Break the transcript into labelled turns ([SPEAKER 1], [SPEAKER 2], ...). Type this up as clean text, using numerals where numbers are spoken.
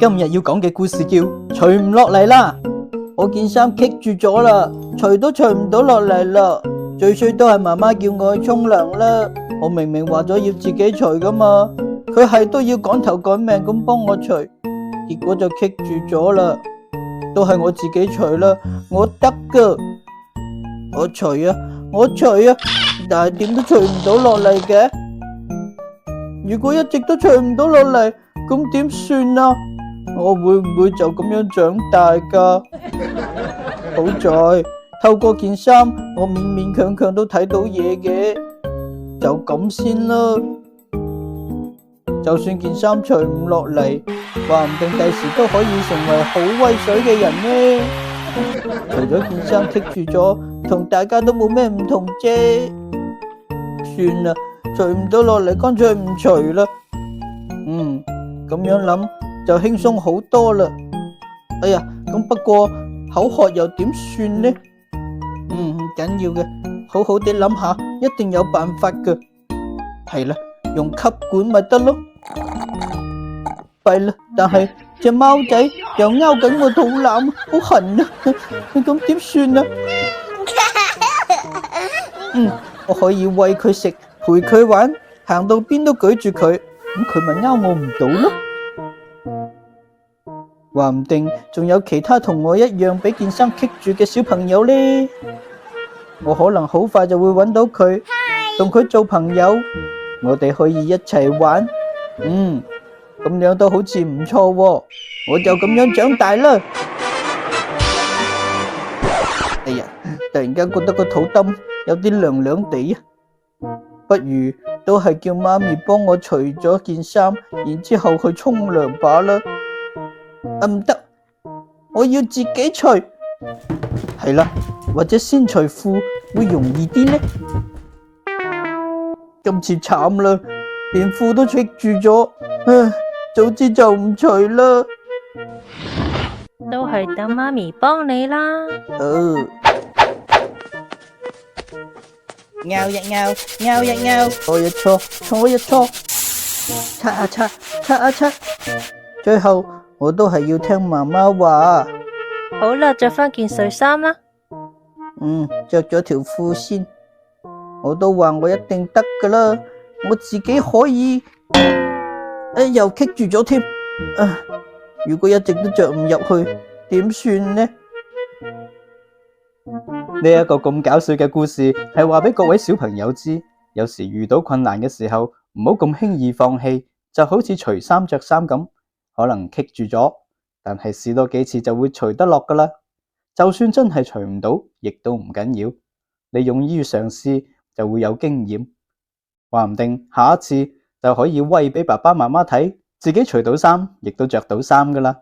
[SPEAKER 1] 今日要講嘅故事叫除唔落嚟啦。我件衫棘住咗啦，除都除唔到落嚟啦。最衰都係媽媽叫我去沖涼啦。我明明話咗要自己除噶嘛，佢係都要趕頭趕命咁幫我除，結果就棘住咗啦。都係我自己除啦，我得噶。我除啊，但係點都除唔到落嚟嘅。如果一直都除唔到落嚟，咁點算啊？我會唔會就咁樣長大噶？好在透過件衫，我勉勉強強都睇到嘢嘅，就咁先啦。就算件衫除唔落嚟，話唔定第時都可以成為好威水嘅人呢。除咗件衫棘住咗，同大家都冇咩唔同啫。算啦，除唔到落嚟，乾脆唔除啦。咁樣諗就輕鬆好多啦。哎呀，咁不過口渴又點算呢？唔緊要嘅，好好地諗下，一定有辦法㗎。係啦，用吸管咪得咯。弊啦，但係隻貓仔又勾緊我肚腩，好痕啊！咁點算啊？我可以餵佢食，陪佢玩，行到邊都舉住佢，咁佢咪勾我唔到咯。話唔定仲有其他同我一樣俾件衫棘住嘅小朋友呢。我可能好快就會揾到佢，同佢做朋友，我哋可以一齊玩。咁樣都好似唔錯喎，我就咁樣長大啦。哎呀，突然間覺得個肚墩有啲涼涼地啊，不如都係叫媽咪幫我除咗件衫，然之後去沖涼吧啦。唔得，我要自己除。係啦，或者先除褲會容易啲呢。今次慘啦，連褲都棘住咗，唉，早知就唔除啦。
[SPEAKER 2] 都係等媽咪幫你啦。
[SPEAKER 1] 拗一拗，拗一拗，搓一搓，搓一搓，擦啊擦，擦啊擦。最後我都係要聽媽媽話。
[SPEAKER 2] 好啦，着返件睡衫啦。
[SPEAKER 1] 着咗條褲先。我都話我一定得噶啦，我自己可以。又棘住咗添。如果一直都着唔入去，點算呢？呢一個咁搞笑嘅故事係話俾各位小朋友知，有時遇到困難嘅時候，唔好咁輕易放棄，就好似除衫着衫咁，可能棘住咗，但係試多幾次就會除得落噶啦。就算真係除唔到，亦都唔緊要，你勇於嘗試就會有經驗，話唔定下一次就可以威俾爸爸媽媽睇，自己除到衫，亦都着到衫噶啦。